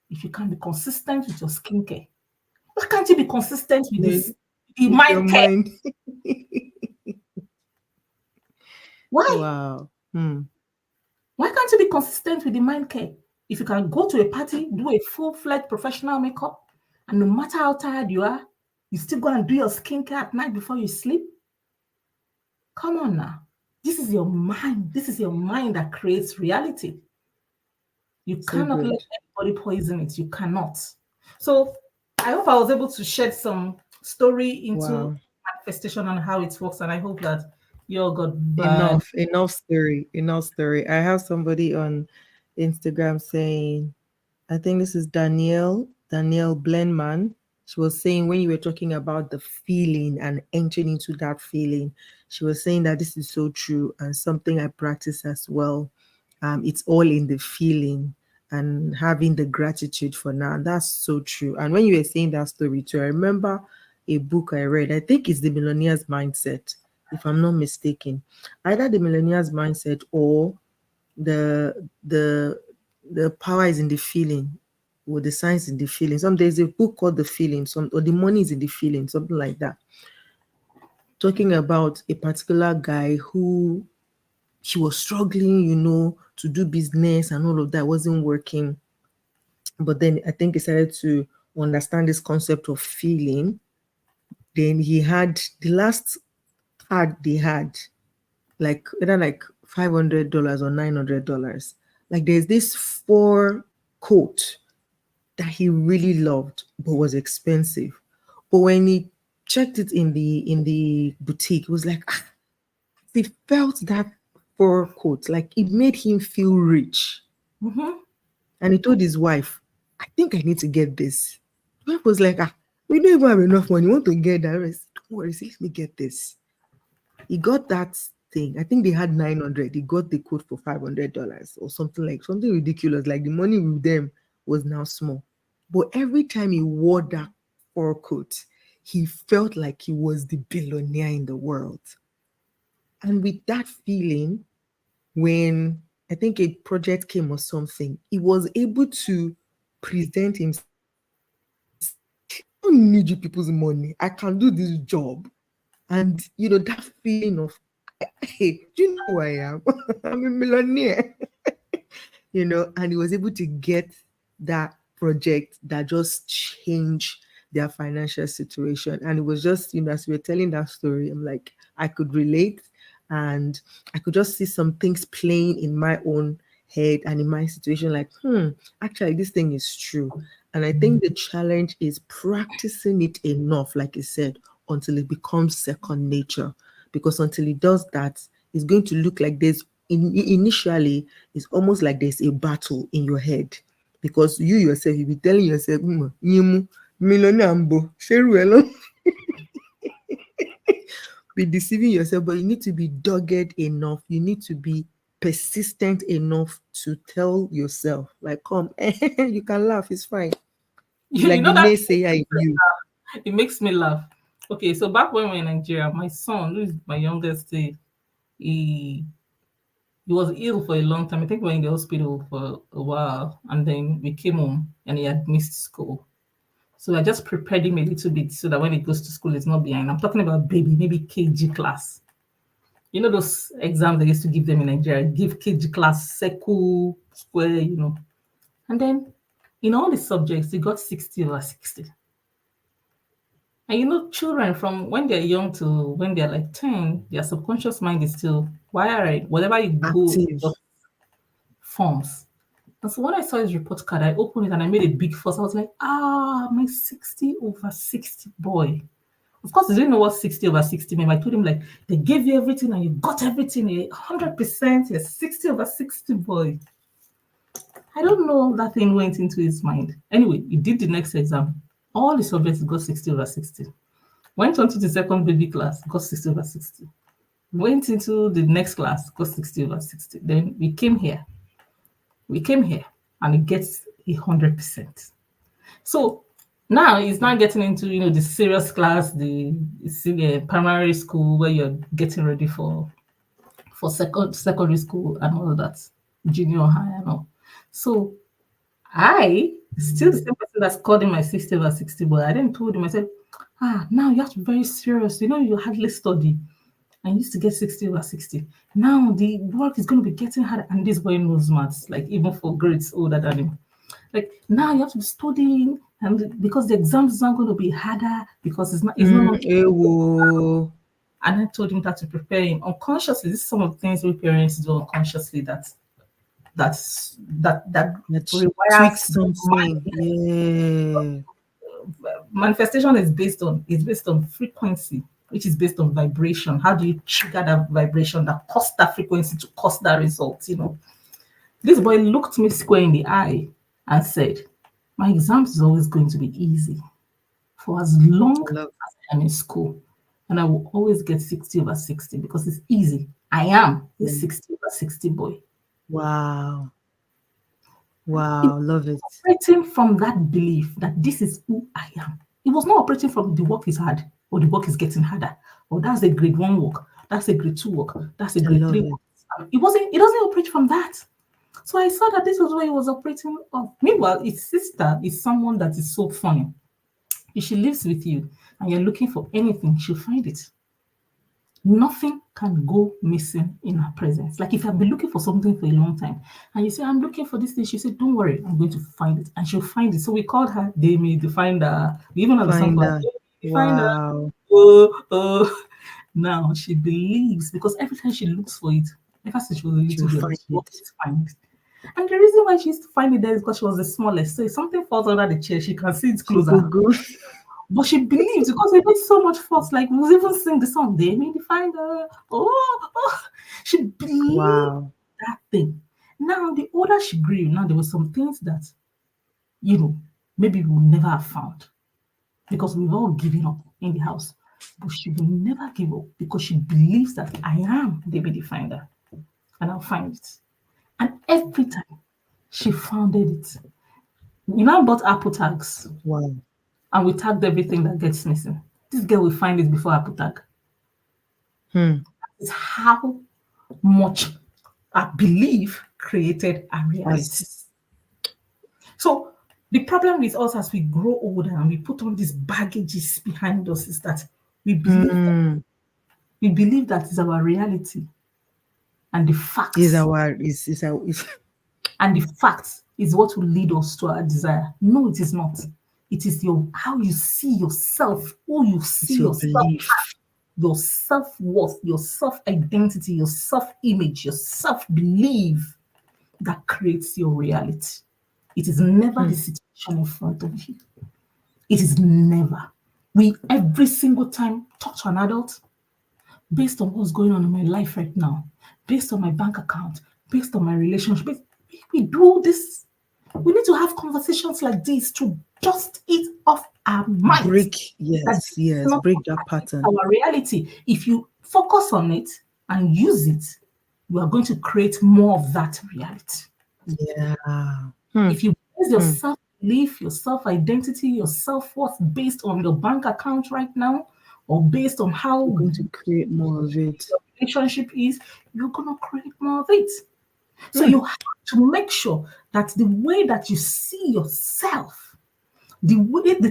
If you can be consistent with your skincare, why can't you be consistent with With this? The your mind care. mind. Why? Wow. Hmm. Why can't you be consistent with the mind care? If you can go to a party, do a full-fledged professional makeup, and no matter how tired you are, you still go and do your skincare at night before you sleep. Come on now. This is your mind. This is your mind that creates reality. You So cannot let good. anybody poison it. You cannot. So I hope I was able to shed some story into Wow. manifestation and how it works. And I hope that you all got bad. Enough story. Enough story. I have somebody on Instagram saying, I think this is Danielle Blenman. She was saying when you were talking about the feeling and entering into that feeling, she was saying that this is so true and something I practice as well. It's all in the feeling and having the gratitude for now. That's so true. And when you were saying that story too, I remember a book I read. I think it's The Millionaire's Mindset, if I'm not mistaken. Either The Millionaire's Mindset or the the power is in the feeling or the science in the feeling. Some there's a book called The Feeling, some or the money is in the feeling, something like that. Talking about a particular guy who he was struggling, to do business and all of that wasn't working. But then I think he started to understand this concept of feeling. Then he had the last card they had, like either like $500 or $900. Like there's this four coat that he really loved but was expensive. But when he checked it in the boutique, it was like he felt that fur coat, like it made him feel rich. Mhm. And he told his wife, I think I need to get this. The wife was like, we don't even have enough money. You want to get that? I said, don't worry, let me get this. He got that thing. I think they had 900. He got the coat for $500 or something ridiculous. Like the money with them was now small. But every time he wore that fur coat, he felt like he was the billionaire in the world. And with that feeling, when I think a project came or something, he was able to present himself like, I don't need you people's money. I can do this job. And that feeling of, hey, do you know who I am? I'm a millionaire. And he was able to get that project that just changed their financial situation. And it was just, as we were telling that story, I'm like, I could relate, and I could just see some things playing in my own head and in my situation, like, actually, this thing is true. And I think the challenge is practicing it enough, like I said, until it becomes second nature. Because until it does that, it's going to look like initially, it's almost like there's a battle in your head, because you yourself, you'll be telling yourself, "Yimu, millionaire ambo, sheru elo." Be deceiving yourself, but you need to be dogged enough. You need to be persistent enough to tell yourself, like, come, you can laugh, it's fine. It's You like know the that naysayer in you. it makes me laugh. Okay, so back when we were in Nigeria, my son, who is my youngest, he he was ill for a long time. I think we were in the hospital for a while, and then we came home and he had missed school. So I just prepared him a little bit so that when he goes to school, it's not behind. I'm talking about baby, maybe KG class. You know those exams they used to give them in Nigeria, give KG class, circle, square. And then in all the subjects, he got 60 over 60. And children from when they're young to when they're like 10, their subconscious mind is still wired. Whatever you go, it Active. just forms. And so when I saw his report card, I opened it and I made a big fuss. I was like, my 60 over 60 boy. Of course, he didn't know what 60 over 60 meant. I told him, like, they gave you everything and you got everything 100%. You're 60 over 60 boy. I don't know that thing went into his mind. Anyway, he did the next exam. All the subjects got 60 over 60. Went on to the second baby class, got 60 over 60. Went into the next class, got 60 over 60. Then we came here. And it gets 100%. So now he's not getting into the serious class, the senior primary school where you're getting ready for secondary school and all of that, junior high and all. So I still the same person that's called him my 60 over 60, but I didn't told him. I said, now you have to be very serious. You hardly study. I used to get 60 over 60. Now the work is going to be getting harder. And this boy knows maths, like even for grades older than him. Like now you have to be studying, and because the exams is not going to be harder because it's not long. Ewo. And I told him that to prepare him unconsciously. This is some of the things we parents do unconsciously that Let's tweak rewires the something. mind. Yeah. Manifestation is based on frequency, which is based on vibration. How do you trigger that vibration that cause that frequency to cause that result? This boy looked me square in the eye and said, my exams is always going to be easy for as long I love as I'm in school. And I will always get 60 over 60 because it's easy. I am a it. 60 over 60 boy. Wow. It Wow. Love it. operating from that belief that this is who I am. It was not operating from the work is hard or the work is getting harder or that's a grade one work, that's a grade two work, that's a I grade three love it. work. It doesn't operate from that. So I saw that this was where he was operating off. Meanwhile, his sister is someone that is so funny. If she lives with you and you're looking for anything, she'll find it. Nothing can go missing in her presence. Like if I've been looking for something for a long time and you say, I'm looking for this thing, she said, don't worry, I'm going to find it. And she'll find it. So we called her Demi the finder. We even have a song called Finder. Demi the finder. Wow. Oh, oh. Now she believes because every time she looks for it, ever since she was a You'll little girl, find she it. always finds it. And the reason why she used to find it there is because she was the smallest. So if something falls under the chair, she can see it She go closer. go. But she believes because it makes so much fuss. Like we even sing the song, they may find her. Oh. She believed Wow. that thing. Now, the older she grew, now there were some things that, maybe we would never have found because we've all given up in the house. But she will never give up because she believes that I am the baby finder and I'll find it. And every time she founded it, we now bought Apple tags Wow. and we tagged everything that gets missing. This girl will find it before Apple tag. Hmm. Is how much Our belief created our reality. Yes. So the problem with us as we grow older and we put on these baggages behind us is that we believe that Mm. is our reality, and the Is facts our is our is and the facts is what will lead us to our desire. No, it is not. It is your how you see yourself, who you it's see your yourself, belief. your self-worth, your self-identity, your self-image, your self-belief that creates your reality. It is never the Hmm. situation in front of you. It is never. We every single time talk to an adult based on what's going on in my life right now, based on my bank account, based on my relationship. We do this. We need to have conversations like this to just eat off our minds Break, that yes, this is yes, not break that pattern. our reality. If you focus on it and use it, you are going to create more of that reality. Yeah. Hmm. If you base your Hmm. self belief, your self identity, your self worth based on your bank account right now, or based on You're how going to create more of it. your relationship is, you're going to create more of it. So Hmm. you have to make sure that the way that you see yourself, the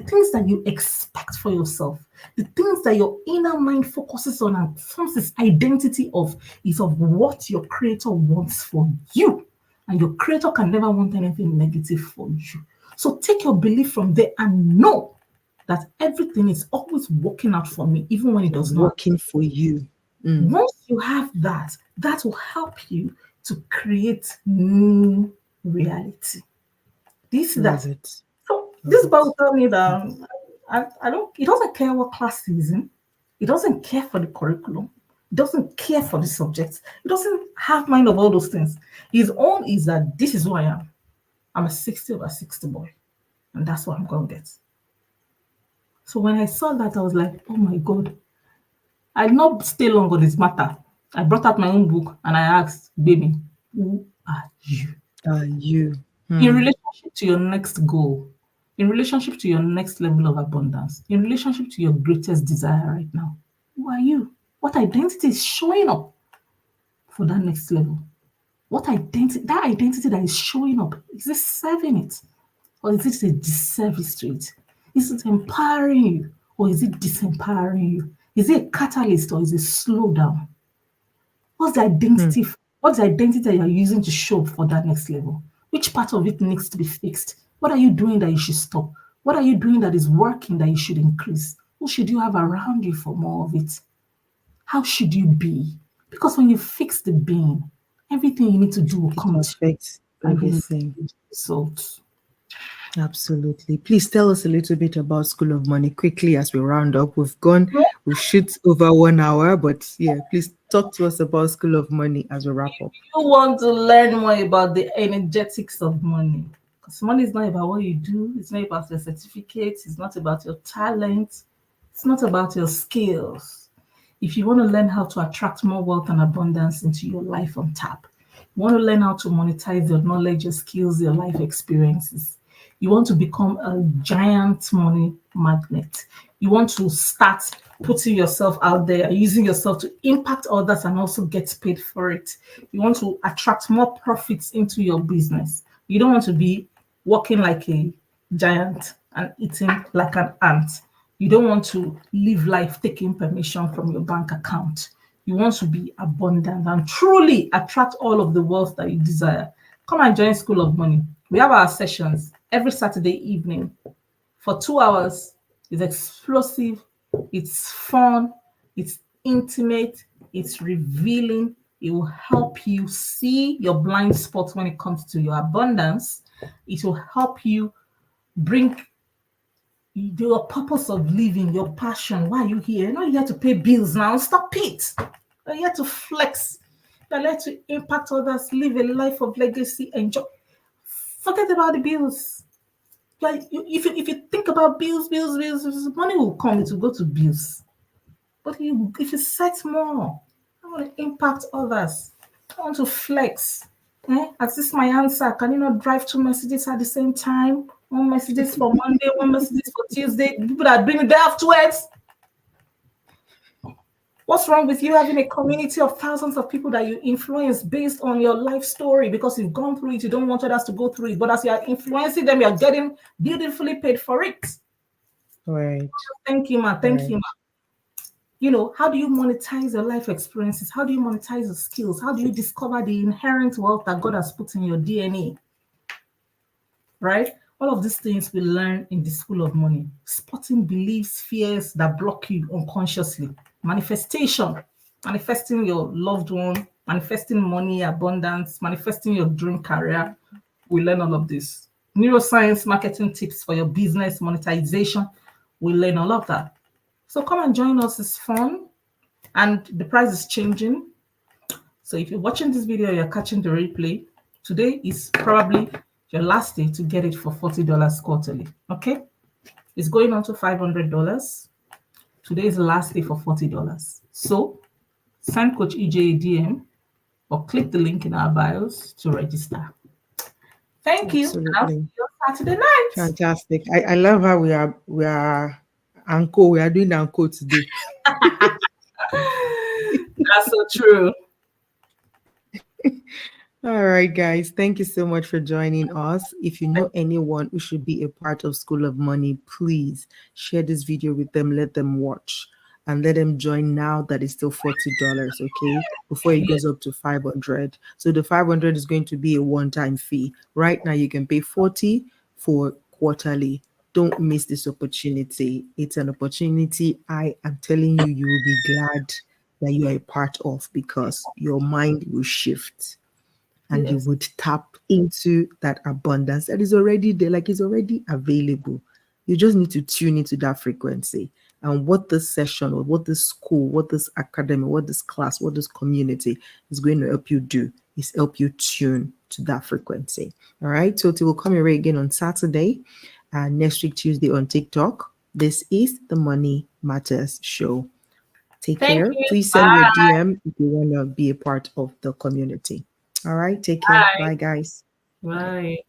things that you expect for yourself, the things that your inner mind focuses on and forms this identity of is of what your creator wants for you. And your creator can never want anything negative for you. So take your belief from there and know that everything is always working out for me, even when it does not. Working for you. Hmm. Once you have that, that will help you to create new reality. Do you see Love that? it. So Love this boy it. will tell me that I don't. He doesn't care what class he's in. He doesn't care for the curriculum. He doesn't care for the subjects. He doesn't have mind of all those things. His own is that this is who I am. I'm a 60 over 60 boy, and that's what I'm going to get. So when I saw that, I was like, oh my god. I did not stay long on this matter. I brought out my own book and I asked, baby, who are you? Are you? In Hmm. relationship to your next goal, in relationship to your next level of abundance, in relationship to your greatest desire right now, who are you? What identity is showing up for that next level? What identity, that identity that is showing up, is it serving it? Or is it a disservice to it? Is it empowering you or is it disempowering you? Is it a catalyst or is it slow down? What's the Hmm. identity? What's the identity that you're using to show up for that next level? Which part of it needs to be fixed? What are you doing that you should stop? What are you doing that is working that you should increase? Who should you have around you for more of it? How should you be? Because when you fix the being, everything you need to do will It come to you affects and then everything. results. Absolutely. Please tell us a little bit about School of Money quickly as we round up. We've shoot over 1 hour, but yeah, please talk to us about School of Money as we wrap up. You want to learn more about the energetics of money. Because money is not about what you do, it's not about your certificates, it's not about your talent, it's not about your skills. If you want to learn how to attract more wealth and abundance into your life on tap, you want to learn how to monetize your knowledge, your skills, your life experiences. You want to become a giant money magnet. You want to start putting yourself out there, using yourself to impact others and also get paid for it. You want to attract more profits into your business. You don't want to be working like a giant and eating like an ant. You don't want to live life taking permission from your bank account. You want to be abundant and truly attract all of the wealth that you desire. Come and join School of Money. We have our sessions every Saturday evening for 2 hours. It's explosive, it's fun, it's intimate, it's revealing. It will help you see your blind spots when it comes to your abundance. It will help you bring your purpose of living, your passion. Why are you here? You're not here to pay bills now. Stop it. You're here to flex. You're here to impact others, live a life of legacy, enjoy. Forget about the bills. Like if you think about bills, money will come. It will go to bills. But if you set more, I want to impact others. I want to flex. As this my answer. Can you not drive two messages at the same time? One messages for Monday, one messages for Tuesday. People that bring it there afterwards. What's wrong with you having a community of thousands of people that you influence based on your life story? Because you've gone through it, you don't want others to go through it. But as you are influencing them, you're getting beautifully paid for it. Right. Thank you, ma. Thank you, Right. ma. How do you monetize your life experiences? How do you monetize your skills? How do you discover the inherent wealth that God has put in your DNA? Right? All of these things we learn in the School of Money. Spotting beliefs, fears that block you unconsciously. Manifestation, manifesting your loved one, manifesting money, abundance, manifesting your dream career. We learn all of this. Neuroscience, marketing tips for your business, monetization. We learn all of that. So come and join us. It's fun. And the price is changing. So if you're watching this video, you're catching the replay. Today is probably your last day to get it for $40 quarterly. Okay? It's going on to $500. Today is the last day for $40. So send Coach EJ a DM or click the link in our bios to register. Thank you. And I'll see Absolutely. you on Saturday night. Fantastic. I love how we are anko. We are doing anko today. That's so true. All right, guys. Thank you so much for joining us. If you know anyone who should be a part of School of Money, please share this video with them. Let them watch and let them join now that it's still $40, okay? Before it Yes, goes up to 500. So the 500 is going to be a one-time fee. Right now you can pay 40 for quarterly. Don't miss this opportunity. It's an opportunity I am telling you, you will be glad that you are a part of because your mind will shift and you yes, would tap into that abundance that is already there, like it's already available. You just need to tune into that frequency. And what this session or what this school, what this academy, what this class, what this community is going to help you do is help you tune to that frequency. All right. So we will come your way again on Saturday and next week, Tuesday on TikTok. This is the Money Matters Show. Take thank care. you. Please send your Bye. DM if you want to be a part of the community. All right. Take care. Bye, guys. Bye.